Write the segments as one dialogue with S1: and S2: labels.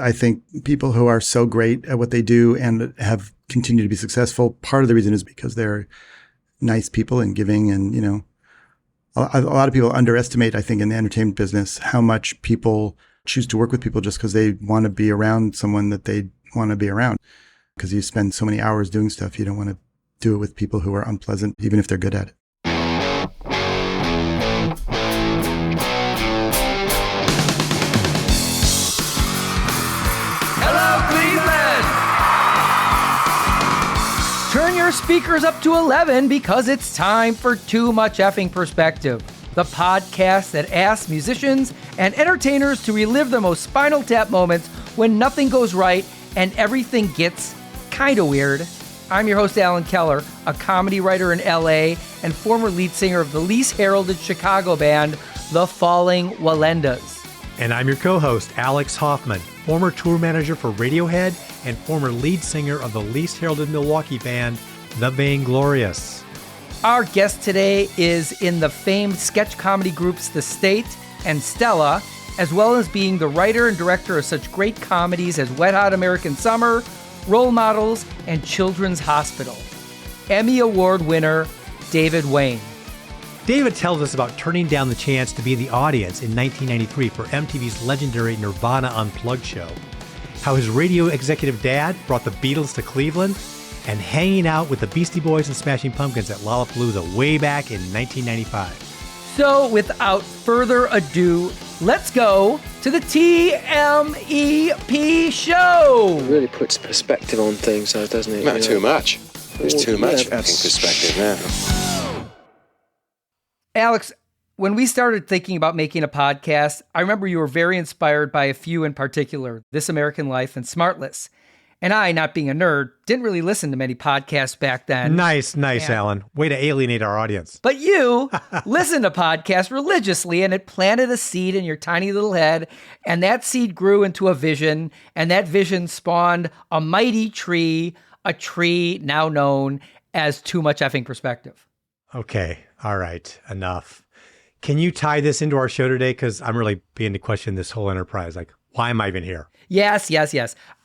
S1: I think people who are so great at what they do and have continued to be successful, part of the reason is because they're nice people and giving. And, a lot of people underestimate, I think, in the entertainment business, how much people choose to work with people just because they want to be around someone that they want to be around. Because you spend so many hours doing stuff, you don't want to do it with people who are unpleasant, even if they're good at it.
S2: Turn your speakers up to 11 because it's time for Too Much Effing Perspective, the podcast that asks musicians and entertainers to relive the most Spinal Tap moments when nothing goes right and everything gets kind of weird. I'm your host, Alan Keller, a comedy writer in LA and former lead singer of the least heralded Chicago band, The Falling Wallendas.
S3: And I'm your co-host, Alex Hoffman, former tour manager for Radiohead and former lead singer of the least heralded Milwaukee band, The Vainglorious.
S2: Our guest today is in the famed sketch comedy groups The State and Stella, as well as being the writer and director of such great comedies as Wet Hot American Summer, Role Models, and Children's Hospital. Emmy Award winner, David Wain.
S3: David tells us about turning down the chance to be in the audience in 1993 for MTV's legendary Nirvana Unplugged show, how his radio executive dad brought the Beatles to Cleveland, and hanging out with the Beastie Boys and Smashing Pumpkins at Lollapalooza way back in 1995.
S2: So without further ado, let's go to the TMEP show.
S4: It really puts perspective on things, though, doesn't it?
S5: Not too much. There's too much
S4: yeah.
S5: effing perspective now.
S2: Alex, when we started thinking about making a podcast, I remember you were very inspired by a few in particular, This American Life and Smartless. And I, not being a nerd, didn't really listen to many podcasts back then.
S3: Nice, Alan. Way to alienate our audience.
S2: But you listened to podcasts religiously, and it planted a seed in your tiny little head, and that seed grew into a vision, and that vision spawned a mighty tree, a tree now known as Too Much Effing Perspective.
S3: Okay, all right, enough. Can you tie this into our show today? Because I'm really beginning to question this whole enterprise. Like, why am I even here?
S2: Yes.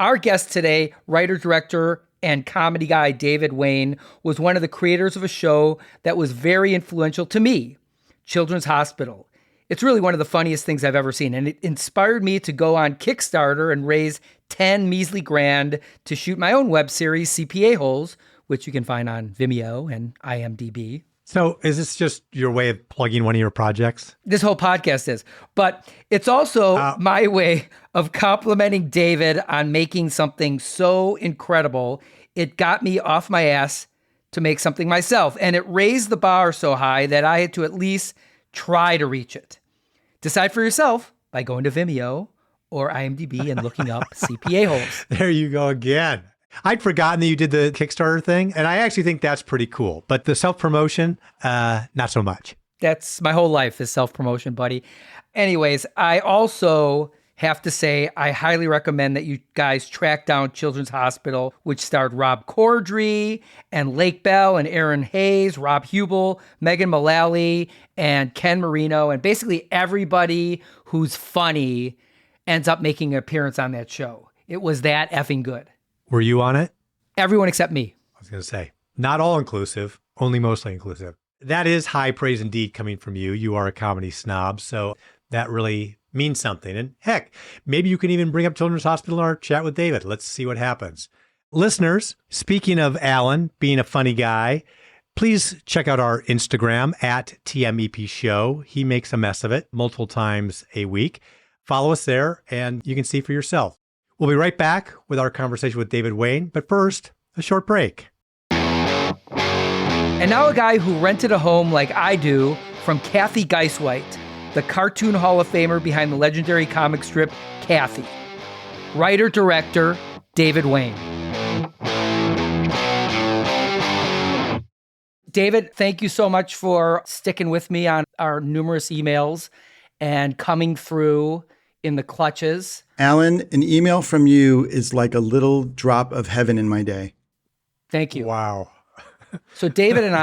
S2: Our guest today, writer, director, and comedy guy David Wain, was one of the creators of a show that was very influential to me, Children's Hospital. It's really one of the funniest things I've ever seen, and it inspired me to go on Kickstarter and raise 10 measly grand to shoot my own web series, CPA Holes, which you can find on Vimeo and IMDb.
S3: So is this just your way of plugging one of your projects?
S2: This whole podcast is. But it's also my way of complimenting David on making something so incredible. It got me off my ass to make something myself. And it raised the bar so high that I had to at least try to reach it. Decide for yourself by going to Vimeo or IMDb and looking up CPA Holes.
S3: There you go again. I'd forgotten that you did the Kickstarter thing, and I actually think that's pretty cool. But the self-promotion, not so much.
S2: That's my whole life is self-promotion, buddy. Anyways, I also have to say I highly recommend that you guys track down Children's Hospital, which starred Rob Corddry and Lake Bell and Aaron Hayes, Rob Hubel, Megan Mullally, and Ken Marino. And basically everybody who's funny ends up making an appearance on that show. It was that effing good.
S3: Were you on it?
S2: Everyone except me.
S3: I was going to say, not all inclusive, only mostly inclusive. That is high praise indeed coming from you. You are a comedy snob, so that really means something. And heck, maybe you can even bring up Children's Hospital in our chat with David. Let's see what happens. Listeners, speaking of Alan being a funny guy, please check out our Instagram at TMEP Show. He makes a mess of it multiple times a week. Follow us there and you can see for yourself. We'll be right back with our conversation with David Wain, but first, a short break.
S2: And now a guy who rented a home like I do from Kathy Geiswhite, the cartoon Hall of Famer behind the legendary comic strip Kathy. Writer-director David Wain. David, thank you so much for sticking with me on our numerous emails and coming through in the clutches.
S1: Alan, an email from you is like a little drop of heaven in my day.
S2: Thank you.
S3: Wow.
S2: So David and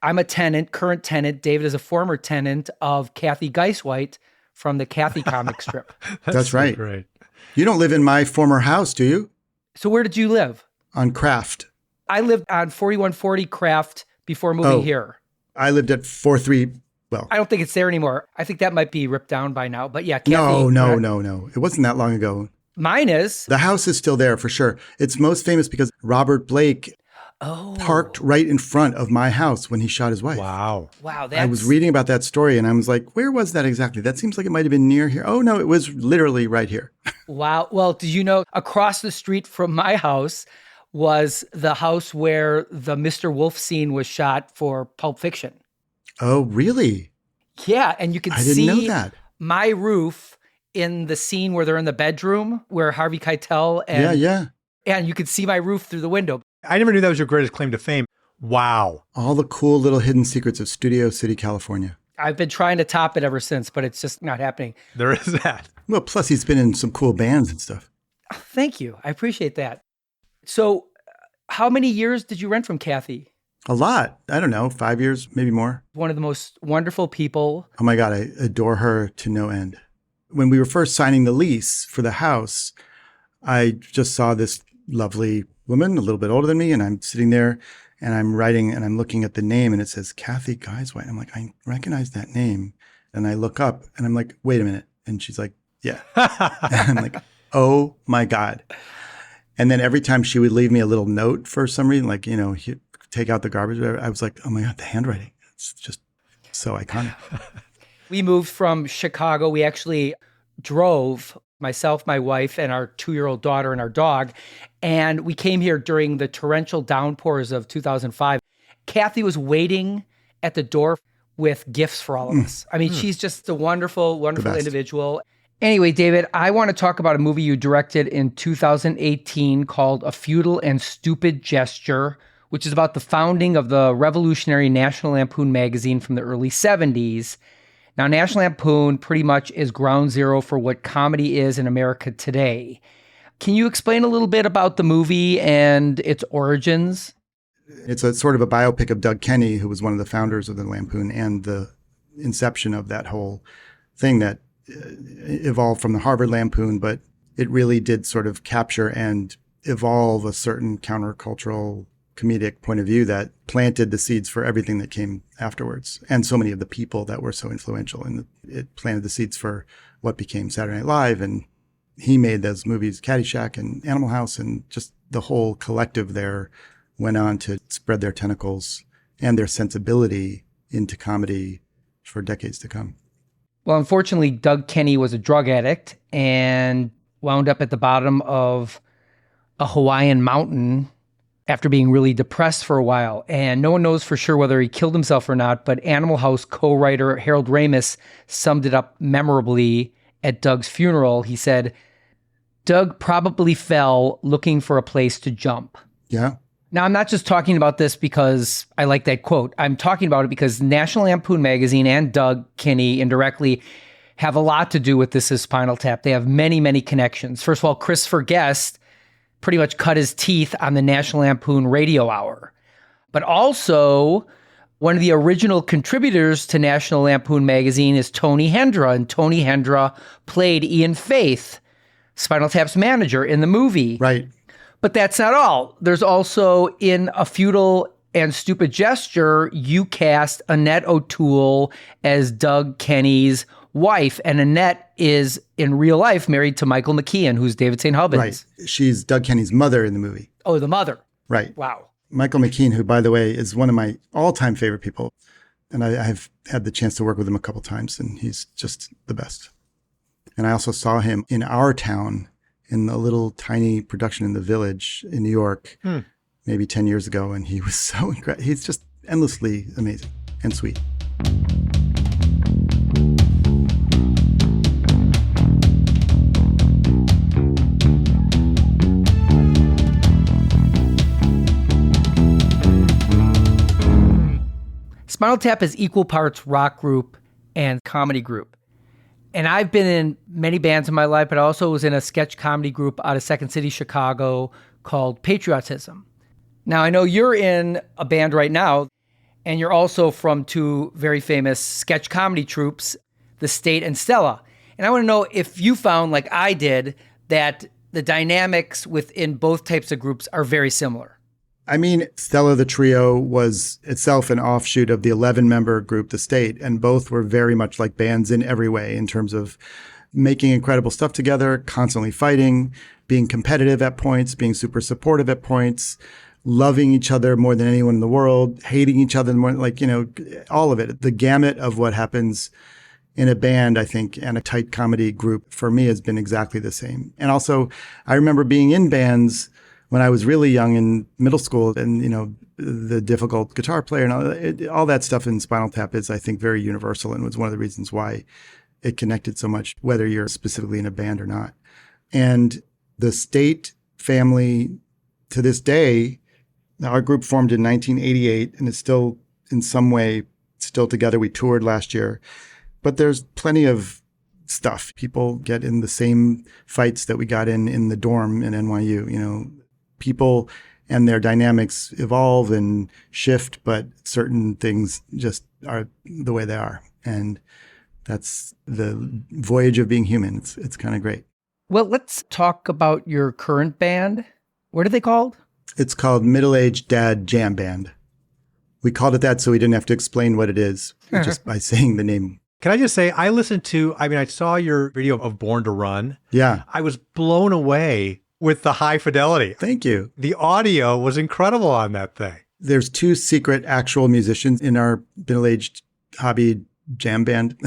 S2: I'm a tenant, current tenant. David is a former tenant of Kathy Geiswhite from the Kathy comic strip.
S1: That's right.
S3: Great.
S1: You don't live in my former house, do you?
S2: So where did you live?
S1: On Craft.
S2: I lived on 4140 Craft before moving here.
S1: I lived at 43. Well,
S2: I don't think it's there anymore. I think that might be ripped down by now. But yeah, Kathy,
S1: no. It wasn't that long ago.
S2: Mine is.
S1: The house is still there for sure. It's most famous because Robert Blake parked right in front of my house when he shot his wife.
S3: Wow.
S1: I was reading about that story and I was like, where was that exactly? That seems like it might have been near here. Oh, no, it was literally right here.
S2: Wow. Well, did you know across the street from my house was the house where the Mr. Wolf scene was shot for Pulp Fiction?
S1: Oh, really?
S2: Yeah. And you can
S1: I didn't
S2: see
S1: know that.
S2: my roof in the scene where they're in the bedroom where Harvey Keitel and you could see my roof through the window.
S3: I never knew that was your greatest claim to fame. Wow.
S1: All the cool little hidden secrets of Studio City, California.
S2: I've been trying to top it ever since, but it's just not happening.
S3: There is that.
S1: Well, plus he's been in some cool bands and stuff.
S2: Thank you. I appreciate that. So how many years did you rent from Kathy?
S1: A lot. I don't know, 5 years, maybe more.
S2: One of the most wonderful people.
S1: Oh my God, I adore her to no end. When we were first signing the lease for the house, I just saw this lovely woman, a little bit older than me, and I'm sitting there and I'm writing and I'm looking at the name and it says Kathy Guyswhite. I'm like, I recognize that name. And I look up and I'm like, wait a minute. And she's like, yeah. And I'm like, oh my God. And then every time she would leave me a little note for some reason, like, take out the garbage, I was like, oh my God, the handwriting. It's just so iconic.
S2: We moved from Chicago. We actually drove, myself, my wife, and our 2-year-old daughter and our dog. And we came here during the torrential downpours of 2005. Kathy was waiting at the door with gifts for all of us. I mean, she's just a wonderful, wonderful individual. Anyway, David, I want to talk about a movie you directed in 2018 called A Futile and Stupid Gesture, which is about the founding of the revolutionary National Lampoon magazine from the early 70s. Now, National Lampoon pretty much is ground zero for what comedy is in America today. Can you explain a little bit about the movie and its origins?
S1: It's a sort of a biopic of Doug Kenny, who was one of the founders of the Lampoon and the inception of that whole thing that evolved from the Harvard Lampoon, but it really did sort of capture and evolve a certain countercultural comedic point of view that planted the seeds for everything that came afterwards. And so many of the people that were so influential, and it planted the seeds for what became Saturday Night Live. And he made those movies, Caddyshack and Animal House, and just the whole collective there went on to spread their tentacles and their sensibility into comedy for decades to come.
S2: Well, unfortunately, Doug Kenny was a drug addict and wound up at the bottom of a Hawaiian mountain after being really depressed for a while. And no one knows for sure whether he killed himself or not, but Animal House co-writer Harold Ramis summed it up memorably at Doug's funeral. He said, Doug probably fell looking for a place to jump.
S1: Yeah.
S2: Now, I'm not just talking about this because I like that quote. I'm talking about it because National Lampoon magazine and Doug Kenny indirectly have a lot to do with This Is Spinal Tap. They have many, many connections. First of all, Christopher Guest pretty much cut his teeth on the National Lampoon Radio Hour. But also, one of the original contributors to National Lampoon magazine is Tony Hendra, and Tony Hendra played Ian Faith, Spinal Tap's manager, in the movie.
S1: Right.
S2: But that's not all. There's also, in A Futile and Stupid Gesture, you cast Annette O'Toole as Doug Kenny's wife. And Annette is, in real life, married to Michael McKean, who's David St. Hubbins.
S1: Right. She's Doug Kenny's mother in the movie.
S2: Oh, the mother.
S1: Right.
S2: Wow.
S1: Michael McKean, who, by the way, is one of my all-time favorite people. And I've had the chance to work with him a couple times, and he's just the best. And I also saw him in our town in a little tiny production in the Village in New York, maybe 10 years ago. And he was so incredible. He's just endlessly amazing and sweet.
S2: Spinal Tap is equal parts rock group and comedy group. And I've been in many bands in my life, but I also was in a sketch comedy group out of Second City, Chicago called Patriotism. Now, I know you're in a band right now, and you're also from two very famous sketch comedy troupes, the State and Stella. And I want to know if you found, like I did, that the dynamics within both types of groups are very similar.
S1: I mean, Stella the Trio was itself an offshoot of the 11-member group, the State, and both were very much like bands in every way in terms of making incredible stuff together, constantly fighting, being competitive at points, being super supportive at points, loving each other more than anyone in the world, hating each other more, like, all of it. The gamut of what happens in a band, I think, and a tight comedy group for me has been exactly the same. And also, I remember being in bands when I was really young in middle school, and, the difficult guitar player and all that stuff in Spinal Tap is, I think, very universal and was one of the reasons why it connected so much, whether you're specifically in a band or not. And the State family, to this day, our group formed in 1988 and is still in some way still together. We toured last year, but there's plenty of stuff. People get in the same fights that we got in the dorm in NYU. People and their dynamics evolve and shift, but certain things just are the way they are. And that's the voyage of being human. It's kind of great.
S2: Well, let's talk about your current band. What are they called?
S1: It's called Middle-Aged Dad Jam Band. We called it that so we didn't have to explain what it is just by saying the name.
S3: Can I just say, I saw your video of Born to Run.
S1: Yeah.
S3: I was blown away with the high fidelity.
S1: Thank you.
S3: The audio was incredible on that thing.
S1: There's two secret actual musicians in our middle-aged hobby jam band.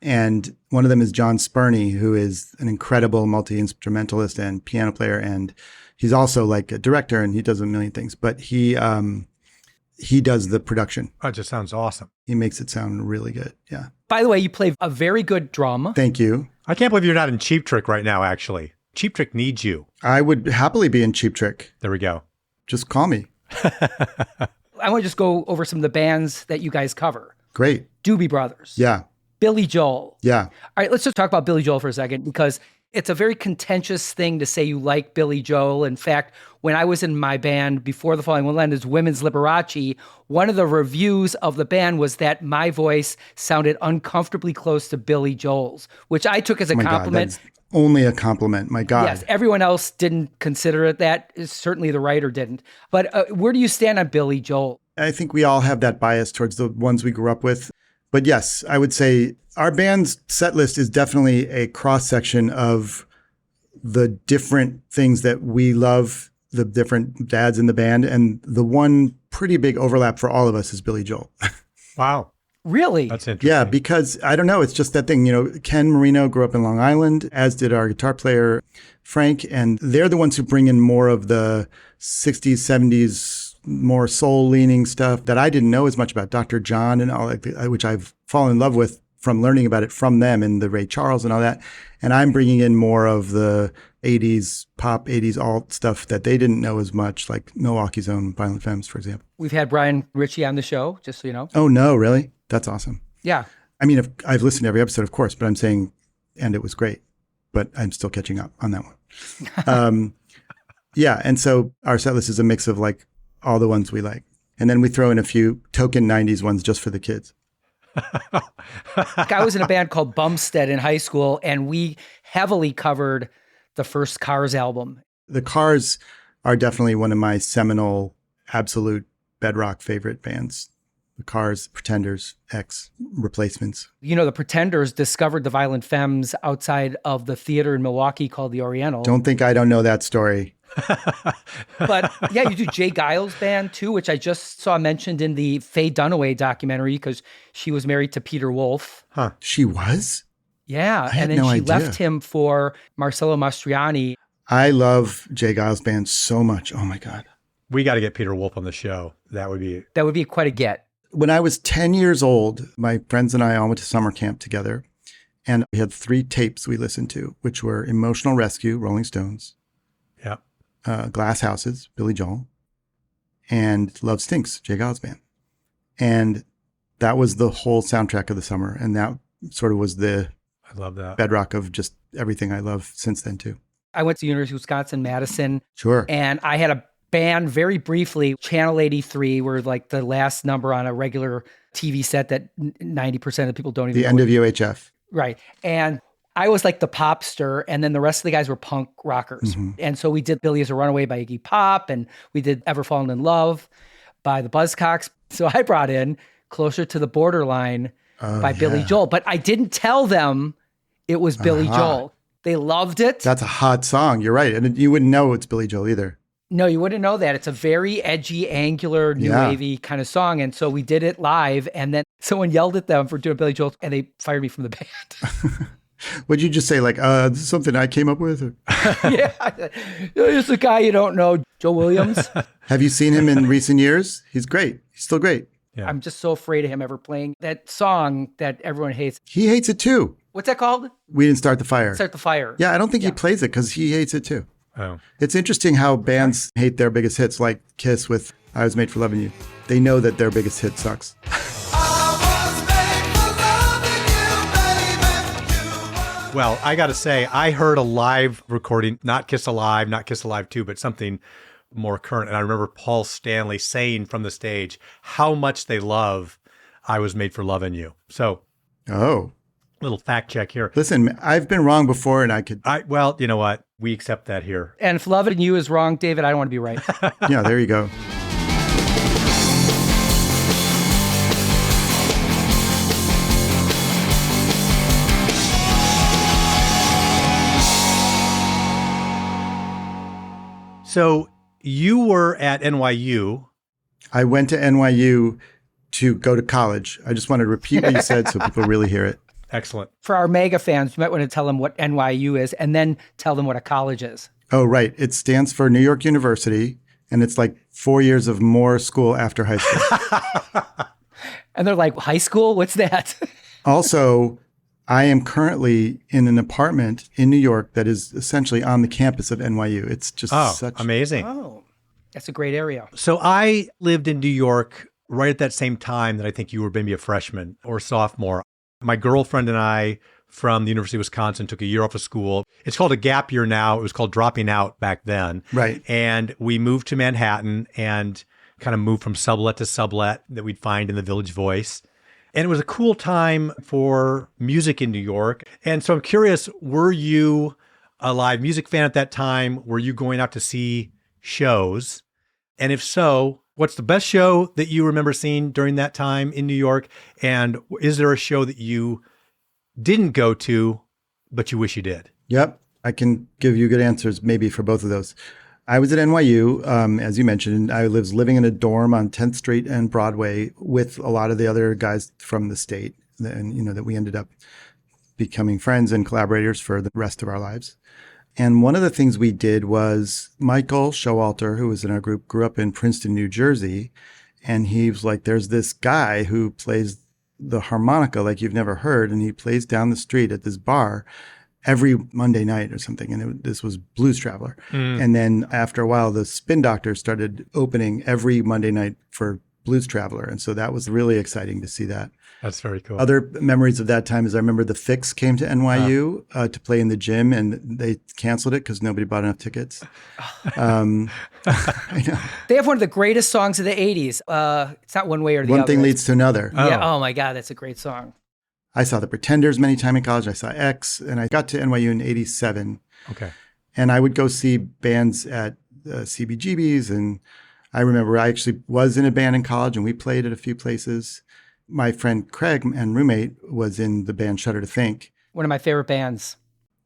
S1: And one of them is John Spurney, who is an incredible multi-instrumentalist and piano player. And he's also like a director and he does a million things, but he does the production.
S3: Oh, it just sounds awesome.
S1: He makes it sound really good. Yeah.
S2: By the way, you play a very good drum.
S1: Thank you.
S3: I can't believe you're not in Cheap Trick right now, actually. Cheap Trick needs you.
S1: I would happily be in Cheap Trick.
S3: There we go.
S1: Just call me.
S2: I want to just go over some of the bands that you guys cover.
S1: Great.
S2: Doobie Brothers.
S1: Yeah.
S2: Billy Joel.
S1: Yeah.
S2: All right, let's just talk about Billy Joel for a second, because it's a very contentious thing to say you like Billy Joel. In fact, when I was in my band before the Falling Wonderland is Women's Liberace, one of the reviews of the band was that my voice sounded uncomfortably close to Billy Joel's, which I took as a compliment.
S1: God, that's only a compliment. My God.
S2: Yes, everyone else didn't consider it that. Certainly the writer didn't. But where do you stand on Billy Joel?
S1: I think we all have that bias towards the ones we grew up with. But yes, I would say our band's set list is definitely a cross-section of the different things that we love, the different dads in the band. And the one pretty big overlap for all of us is Billy Joel.
S3: Wow.
S2: Really?
S3: That's interesting.
S1: Yeah, because I don't know. It's just that thing. Ken Marino grew up in Long Island, as did our guitar player, Frank. And they're the ones who bring in more of the 60s, 70s, more soul-leaning stuff that I didn't know as much about. Dr. John and all that, which I've fallen in love with from learning about it from them and the Ray Charles and all that. And I'm bringing in more of the 80s pop, 80s alt stuff that they didn't know as much, like Milwaukee's own Violent Femmes, for example.
S2: We've had Brian Ritchie on the show, just so you know.
S1: Oh, no, really? That's awesome.
S2: Yeah.
S1: I mean, I've listened to every episode, of course, but I'm saying, and it was great, but I'm still catching up on that one. Yeah. And so our set list is a mix of like all the ones we like. And then we throw in a few token 90s ones just for the kids.
S2: I was in a band called Bumstead in high school, and we heavily covered the first Cars album. The
S1: Cars are definitely one of my seminal, absolute bedrock favorite bands. The Cars, Pretenders, X, Replacements.
S2: The Pretenders discovered the Violent Femmes outside of the theater in Milwaukee called the Oriental.
S1: Don't think I don't know that story.
S2: But yeah, you do Jay Giles' band too, which I just saw mentioned in the Faye Dunaway documentary because she was married to Peter Wolf.
S1: Huh. She was?
S2: Yeah.
S1: I had
S2: and then
S1: no
S2: she
S1: idea.
S2: left him for Marcello Mastroianni.
S1: I love Jay Giles' band so much. Oh my God.
S3: We got to get Peter Wolf on the show. That would be
S2: quite a get.
S1: When I was 10 years old, my friends and I all went to summer camp together. And we had 3 tapes we listened to, which were Emotional Rescue, Rolling Stones.
S3: Yeah.
S1: Glass Houses, Billy Joel, and Love Stinks, Jay Giles' band. And that was the whole soundtrack of the summer. And that sort of was I
S3: love that
S1: bedrock of just everything I love since then too.
S2: I went to University of Wisconsin-Madison.
S1: Sure.
S2: And I had a band very briefly. Channel 83 were like the last number on a regular TV set that 90% of people don't even know.
S1: The end of UHF.
S2: Right. And I was like the popster, and then the rest of the guys were punk rockers. And so we did Billy is a Runaway by Iggy Pop, and we did Ever Fallen in Love by the Buzzcocks. So I brought in Closer to the Borderline by Billy Joel, but I didn't tell them it was Billy Joel. They loved it.
S1: That's a hot song. You're right. And you wouldn't know it's Billy Joel either.
S2: No, you wouldn't know that. It's a very edgy, angular, new wavy kind of song. And so we did it live, and then someone yelled at them for doing Billy Joel, and they fired me from the band.
S1: Would you just say like, this is something I came up with? Or?
S2: Yeah. It's a guy you don't know, Joe Williams.
S1: Have you seen him in recent years? He's great. He's still great.
S3: Yeah.
S2: I'm just so afraid of him ever playing that song that everyone hates.
S1: He hates it too.
S2: What's that called?
S1: We Didn't Start the Fire.
S2: Start the Fire.
S1: Yeah, I don't think he plays it because he hates it too.
S3: Oh.
S1: It's interesting how bands hate their biggest hits, like Kiss with I Was Made for Loving You. They know that their biggest hit sucks.
S3: Well, I got to say, I heard a live recording, not Kiss Alive, not Kiss Alive 2, but something more current. And I remember Paul Stanley saying from the stage how much they love I Was Made for Loving You. So, little fact check here.
S1: Listen, I've been wrong before, and I could.
S3: Well, you know what? We accept that here.
S2: And if Loving You is wrong, David, I don't want to be right.
S1: Yeah, there you go.
S3: So you were at NYU.
S1: I went to NYU to go to college. I just wanted to repeat what you said so people really hear it.
S3: Excellent.
S2: For our mega fans, you might want to tell them what NYU is and then tell them what a college is.
S1: Oh, right. It stands for New York University, and it's like 4 years of more school after high school.
S2: And they're like, high school? What's that?
S1: Also, I am currently in an apartment in New York that is essentially on the campus of NYU. It's just such
S3: amazing.
S2: Oh, that's a great area.
S3: So I lived in New York right at that same time that I think you were maybe a freshman or sophomore. My girlfriend and I from the University of Wisconsin took a year off of school. It's called a gap year now. It was called dropping out back then.
S1: Right.
S3: And we moved to Manhattan and kind of moved from sublet to sublet that we'd find in the Village Voice. And it was a cool time for music in New York. And so I'm curious, were you a live music fan at that time? Were you going out to see shows? And if so, what's the best show that you remember seeing during that time in New York? And is there a show that you didn't go to, but you wish you did?
S1: Yep. I can give you good answers maybe for both of those. I was at NYU, as you mentioned. I was living in a dorm on 10th Street and Broadway with a lot of the other guys from the state, and that we ended up becoming friends and collaborators for the rest of our lives. And one of the things we did was Michael Showalter, who was in our group, grew up in Princeton, New Jersey, and he was like, "There's this guy who plays the harmonica like you've never heard, and he plays down the street at this bar every Monday night or something." And this was Blues Traveler. And then after a while, the Spin Doctors started opening every Monday night for Blues Traveler. And so that was really exciting to see that.
S3: That's very cool.
S1: Other memories of that time is I remember the Fix came to NYU to play in the gym, and they canceled it because nobody bought enough tickets. I know.
S2: They have one of the greatest songs of the 80s. It's not One Way or the Other.
S1: One Thing Leads to Another.
S2: Yeah. Oh my God, that's a great song.
S1: I saw the Pretenders many times in college. I saw X, and I got to NYU in '87.
S3: Okay.
S1: And I would go see bands at CBGB's. And I remember I actually was in a band in college, and we played at a few places. My friend Craig and roommate was in the band Shudder to Think.
S2: One of my favorite bands.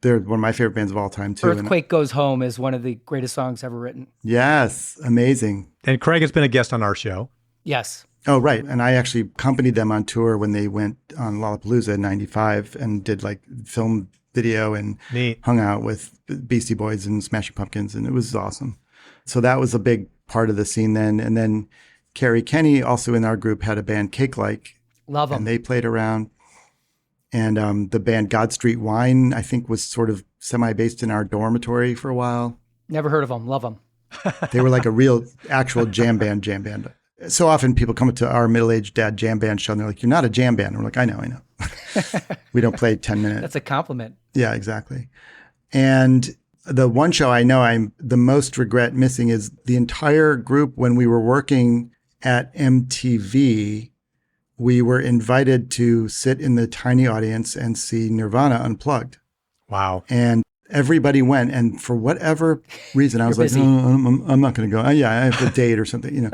S1: They're one of my favorite bands of all time, too.
S2: Earthquake Goes Home is one of the greatest songs ever written.
S1: Yes, amazing.
S3: And Craig has been a guest on our show.
S2: Yes.
S1: Oh, right. And I actually accompanied them on tour when they went on Lollapalooza in '95 and did like film video and
S3: Neat.
S1: hung out with Beastie Boys and Smashing Pumpkins. And it was awesome. So that was a big part of the scene then. And then Carrie Kenny, also in our group, had a band Cake Like.
S2: Love them.
S1: And they played around. And the band God Street Wine, I think, was sort of semi-based in our dormitory for a while.
S2: Never heard of them. Love them.
S1: They were like a real, actual jam band. So often people come to our middle-aged dad jam band show and they're like, "You're not a jam band." And we're like, "I know. We don't play 10 minutes."
S2: That's a compliment.
S1: Yeah, exactly. And the one show I know I'm the most regret missing is the entire group. When we were working at MTV, we were invited to sit in the tiny audience and see Nirvana Unplugged.
S3: Wow.
S1: And everybody went. And for whatever reason, I was like,
S2: busy.
S1: I'm not going to go. Yeah, I have a date or something.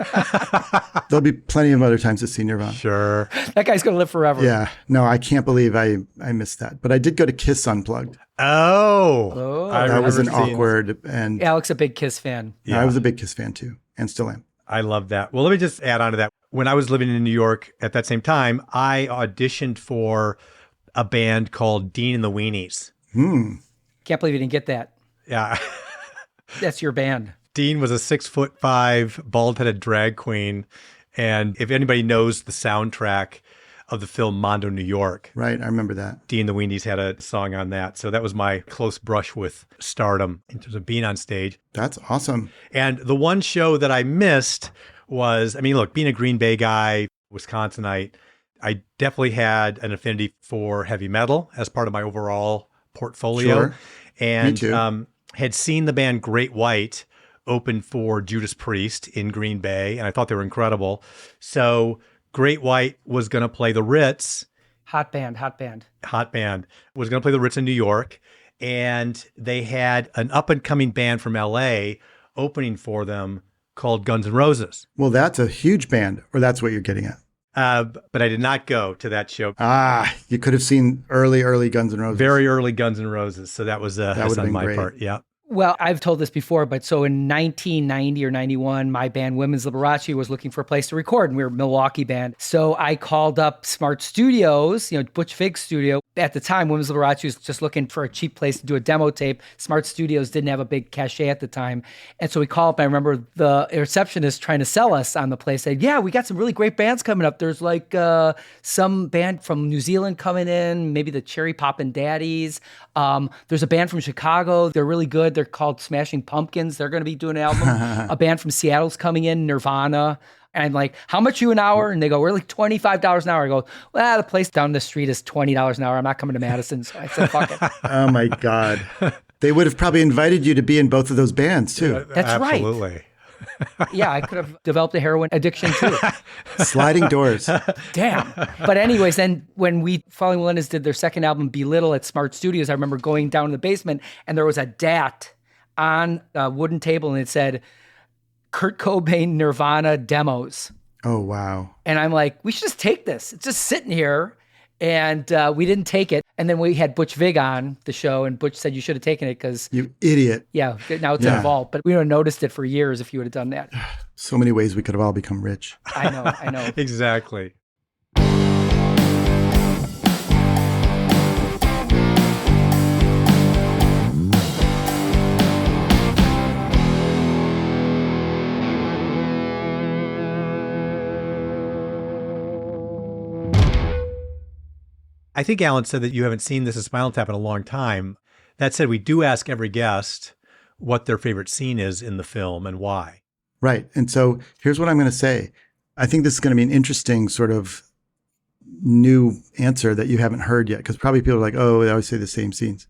S1: There'll be plenty of other times to see Nirvana.
S3: Sure.
S2: That guy's going to live forever.
S1: Yeah. No, I can't believe I missed that. But I did go to Kiss Unplugged.
S3: Oh. I
S1: That was an
S3: remember seeing-
S1: awkward. And
S2: Alex, a big Kiss fan.
S3: Yeah.
S1: I was a big Kiss fan too, and still am.
S3: I love that. Well, let me just add on to that. When I was living in New York at that same time, I auditioned for a band called Dean and the Weenies.
S2: Can't believe you didn't get that.
S3: Yeah.
S2: That's your band.
S3: Dean was a 6'5", bald-headed drag queen. And if anybody knows the soundtrack of the film Mondo, New York,
S1: Right. I remember that.
S3: Dean and the Weenies had a song on that. So that was my close brush with stardom in terms of being on stage.
S1: That's awesome.
S3: And the one show that I missed was, look, being a Green Bay guy, Wisconsinite, I definitely had an affinity for heavy metal as part of my overall portfolio.
S1: Sure.
S3: And
S1: Me too.
S3: Had seen the band Great White open for Judas Priest in Green Bay, and I thought they were incredible. So Great White was going to play the Ritz.
S2: Hot band.
S3: Was going to play the Ritz in New York. And they had an up-and-coming band from LA opening for them called Guns N' Roses.
S1: Well, that's a huge band, or that's what you're getting at.
S3: But I did not go to that show.
S1: You could have seen early Guns N' Roses.
S3: Very early Guns N' Roses. So that was
S1: would've
S3: on
S1: been
S3: my
S1: great.
S3: part. Yeah.
S2: Well, I've told this before, but so in 1990 or 91, my band Women's Liberace was looking for a place to record, and we were a Milwaukee band. So I called up Smart Studios, Butch Vig's studio. At the time, Women's Liberace was just looking for a cheap place to do a demo tape. Smart Studios didn't have a big cachet at the time. And so we called up, and I remember the receptionist trying to sell us on the place, said, yeah, we got some really great bands coming up. There's like some band from New Zealand coming in, maybe the Cherry Poppin' Daddies. There's a band from Chicago. They're really good. They're called Smashing Pumpkins. They're going to be doing an album. A band from Seattle's coming in, Nirvana. And I'm like, how much you an hour? And they go, we're like $25 an hour. I go, well, the place down the street is $20 an hour. I'm not coming to Madison. So I said, fuck it.
S1: Oh my God. They would have probably invited you to be in both of those bands too.
S2: That's right.
S3: Absolutely.
S2: Yeah, I could have developed a heroin addiction too.
S1: Sliding doors.
S2: Damn. But anyways, then when Falling Melindas did their second album, Belittle, at Smart Studios, I remember going down to the basement and there was a DAT on a wooden table and it said, Kurt Cobain Nirvana demos.
S1: Oh, wow.
S2: And I'm like, we should just take this. It's just sitting here. And we didn't take it. And then we had Butch Vig on the show, and Butch said you should have taken it because,
S1: You idiot.
S2: yeah, now it's in a vault. But we would have noticed it for years if you would have done that.
S1: So many ways we could have all become rich.
S2: I know.
S3: Exactly. I think Alan said that you haven't seen This is Spinal Tap in a long time. That said, we do ask every guest what their favorite scene is in the film and why.
S1: Right. And so here's what I'm going to say. I think this is going to be an interesting sort of new answer that you haven't heard yet, because probably people are like, oh, they always say the same scenes.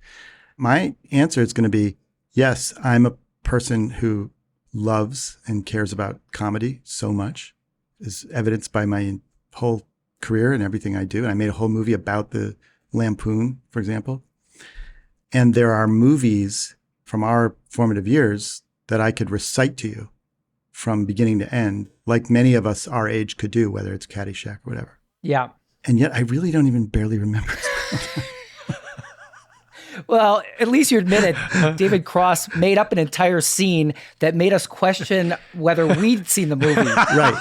S1: My answer is going to be, yes, I'm a person who loves and cares about comedy so much, is evidenced by my whole career and everything I do. And I made a whole movie about the Lampoon, for example. And there are movies from our formative years that I could recite to you from beginning to end, like many of us our age could do, whether it's Caddyshack or whatever.
S2: Yeah.
S1: And yet I really don't even barely remember.
S2: Well, at least you admit it. David Cross made up an entire scene that made us question whether we'd seen the movie.
S1: Right.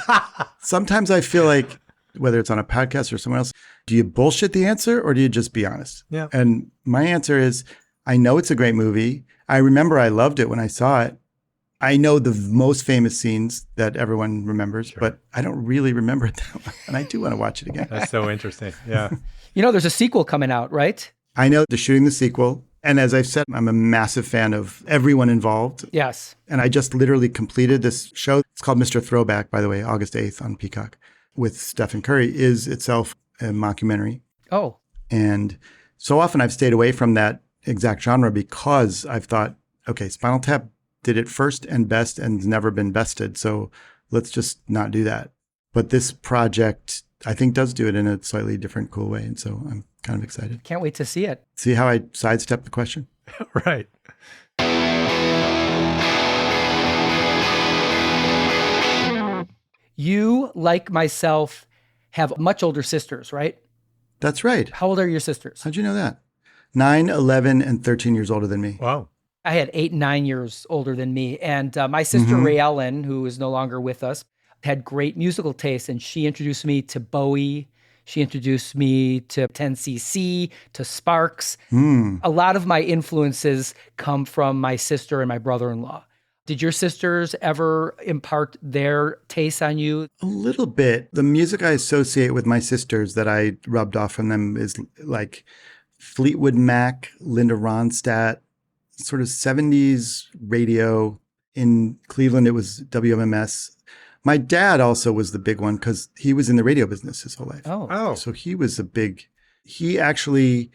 S1: Sometimes I feel like, whether it's on a podcast or someone else, do you bullshit the answer or do you just be honest?
S3: Yeah.
S1: And my answer is, I know it's a great movie. I remember I loved it when I saw it. I know the most famous scenes that everyone remembers, but I don't really remember it that well. And I do want to watch it again.
S3: That's so interesting. Yeah.
S2: There's a sequel coming out, right?
S1: I know they're shooting the sequel. And as I've said, I'm a massive fan of everyone involved.
S2: Yes.
S1: And I just literally completed this show. It's called Mr. Throwback, by the way, August 8th on Peacock, with Stephen Curry, is itself a mockumentary.
S2: Oh.
S1: And so often I've stayed away from that exact genre because I've thought, okay, Spinal Tap did it first and best and never been bested. So let's just not do that. But this project I think does do it in a slightly different, cool way. And so I'm kind of excited.
S2: Can't wait to see it.
S1: See how I sidestepped the question?
S3: Right.
S2: You, like myself, have much older sisters, right?
S1: That's right.
S2: How old are your sisters?
S1: How'd you know that? 9, 11, and 13 years older than me.
S3: Wow.
S2: I had 8 and 9 years older than me. And my sister, Ray Ellen, who is no longer with us, had great musical taste. And she introduced me to Bowie. She introduced me to 10cc, to Sparks. A lot of my influences come from my sister and my brother-in-law. Did your sisters ever impart their tastes on you?
S1: A little bit. The music I associate with my sisters that I rubbed off from them is like Fleetwood Mac, Linda Ronstadt, sort of 70s radio. In Cleveland, it was WMMS. My dad also was the big one because he was in the radio business his whole life.
S2: Oh.
S1: So he actually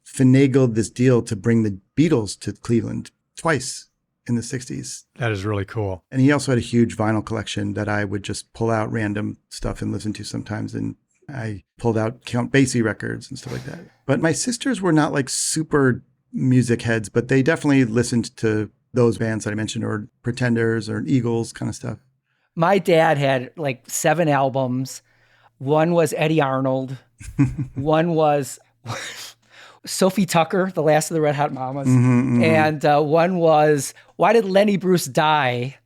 S1: finagled this deal to bring the Beatles to Cleveland twice in the 60s.
S3: That is really cool.
S1: And he also had a huge vinyl collection that I would just pull out random stuff and listen to sometimes. And I pulled out Count Basie records and stuff like that. But my sisters were not like super music heads, but they definitely listened to those bands that I mentioned, or Pretenders or Eagles kind of stuff.
S2: My dad had like 7 albums. One was Eddie Arnold. One was Sophie Tucker, The Last of the Red Hot Mamas. And one was Why Did Lenny Bruce Die?,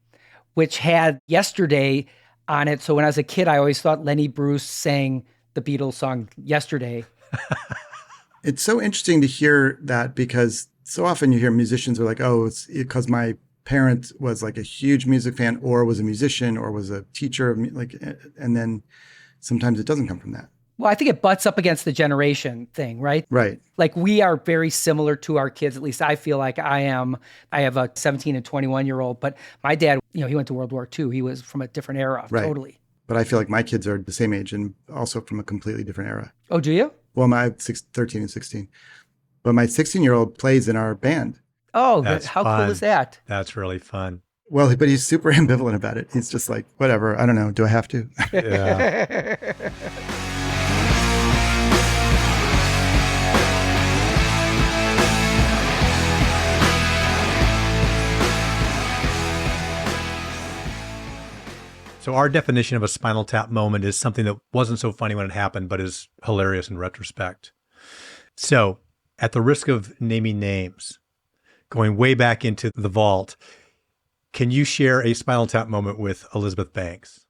S2: which had Yesterday on it. So when I was a kid, I always thought Lenny Bruce sang the Beatles song Yesterday.
S1: It's so interesting to hear that, because so often you hear musicians are like, oh, it's because my parent was like a huge music fan, or was a musician, or was a teacher of like, and then sometimes it doesn't come from that.
S2: Well, I think it butts up against the generation thing, right?
S1: Right.
S2: Like we are very similar to our kids. At least I feel like I am. I have a 17 and 21-year-old, but my dad, he went to World War II. He was from a different era,
S1: Right.
S2: Totally.
S1: But I feel like my kids are the same age and also from a completely different era.
S2: Oh, do you?
S1: Well, my 13 and 16. But my 16-year-old plays in our band.
S2: Oh,
S3: That's
S2: how
S3: fun.
S2: cool is that?
S3: That's really fun.
S1: Well, but he's super ambivalent about it. He's just like, whatever. I don't know. Do I have to?
S3: Yeah. So our definition of a Spinal Tap moment is something that wasn't so funny when it happened, but is hilarious in retrospect. So at the risk of naming names, going way back into the vault, can you share a Spinal Tap moment with Elizabeth Banks?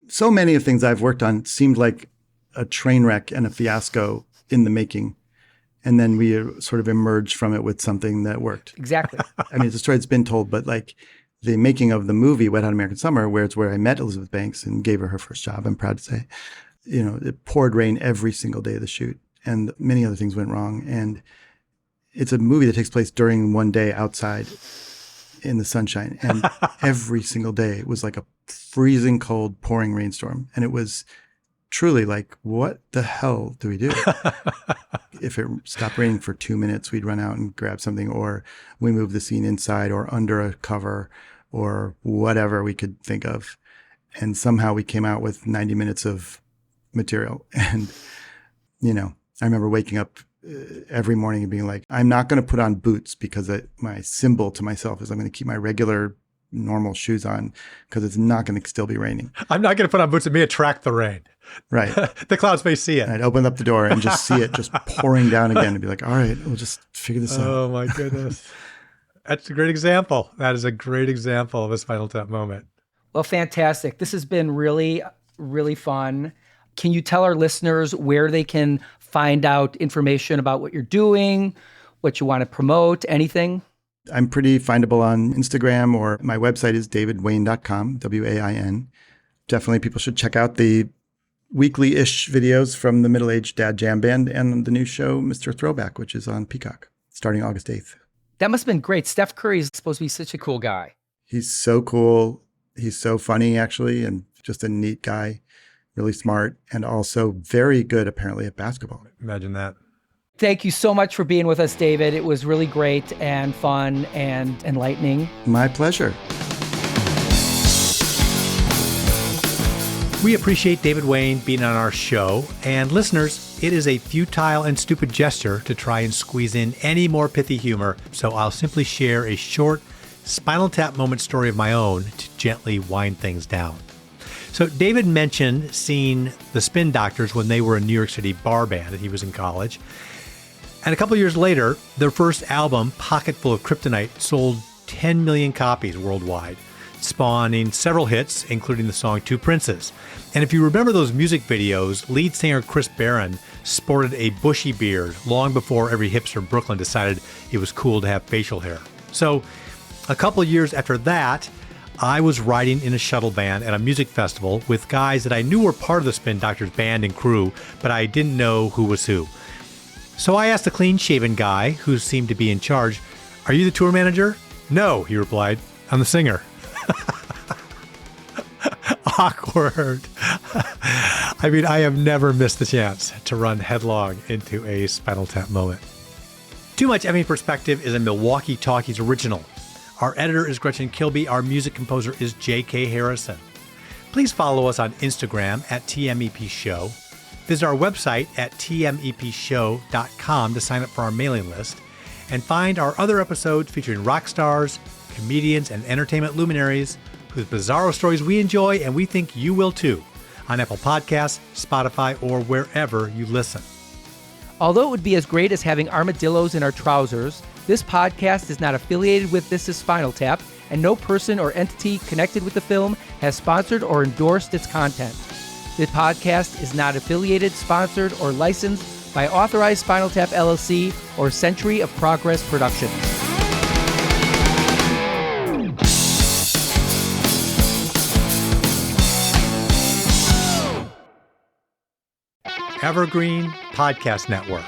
S1: So many of the things I've worked on seemed like a train wreck and a fiasco in the making. And then we sort of emerged from it with something that worked.
S2: Exactly.
S1: I mean, it's a story that's been told, but like the making of the movie Wet Hot American Summer, where it's where I met Elizabeth Banks and gave her first job, I'm proud to say, it poured rain every single day of the shoot, and many other things went wrong. And it's a movie that takes place during one day outside in the sunshine. And every single day it was like a freezing cold, pouring rainstorm. And it was truly like, what the hell do we do? If it stopped raining for 2 minutes, we'd run out and grab something, or we moved the scene inside or under a cover or whatever we could think of. And somehow we came out with 90 minutes of material. And, I remember waking up every morning and being like, I'm not going to put on boots because my symbol to myself is I'm going to keep my regular normal shoes on because it's not going to still be raining.
S3: I'm not going to put on boots and me attract the rain.
S1: Right.
S3: The clouds may see it.
S1: And I'd open up the door and just see it just pouring down again and be like, all right, we'll just figure this out.
S3: Oh my goodness. That's a great example. That is a great example of a Spinal Tap moment.
S2: Well, fantastic. This has been really, really fun. Can you tell our listeners where they can find out information about what you're doing, what you want to promote, anything?
S1: I'm pretty findable on Instagram, or my website is davidwain.com, W-A-I-N. Definitely people should check out the weekly-ish videos from the Middle-Aged Dad Jam Band and the new show, Mr. Throwback, which is on Peacock, starting August 8th.
S2: That must have been great. Steph Curry is supposed to be such a cool guy.
S1: He's so cool. He's so funny, actually, and just a neat guy, really smart, and also very good, apparently, at basketball.
S3: Imagine that.
S2: Thank you so much for being with us, David. It was really great and fun and enlightening.
S1: My pleasure.
S3: We appreciate David Wain being on our show. And listeners, it is a futile and stupid gesture to try and squeeze in any more pithy humor, so I'll simply share a short Spinal Tap moment story of my own to gently wind things down. So David mentioned seeing the Spin Doctors when they were a New York City bar band and he was in college. And a couple of years later, their first album, Pocketful of Kryptonite, sold 10 million copies worldwide, spawning several hits, including the song Two Princes. And if you remember those music videos, lead singer Chris Barron sported a bushy beard long before every hipster in Brooklyn decided it was cool to have facial hair. So a couple of years after that, I was riding in a shuttle van at a music festival with guys that I knew were part of the Spin Doctors band and crew, but I didn't know who was who. So I asked the clean-shaven guy, who seemed to be in charge, "Are you the tour manager?" "No," he replied. "I'm the singer." Awkward. I mean, I have never missed the chance to run headlong into a Spinal Tap moment. Too Much Effing Perspective is a Milwaukee Talkies original. Our editor is Gretchen Kilby. Our music composer is J.K. Harrison. Please follow us on Instagram at TMEP Show. Visit our website at tmepshow.com to sign up for our mailing list. And find our other episodes featuring rock stars, comedians, and entertainment luminaries whose bizarro stories we enjoy and we think you will too, on Apple Podcasts, Spotify, or wherever you listen.
S2: Although it would be as great as having armadillos in our trousers, this podcast is not affiliated with This Is Spinal Tap, and no person or entity connected with the film has sponsored or endorsed its content. This podcast is not affiliated, sponsored, or licensed by Authorized Spinal Tap LLC or Century of Progress Productions.
S3: Evergreen Podcast Network.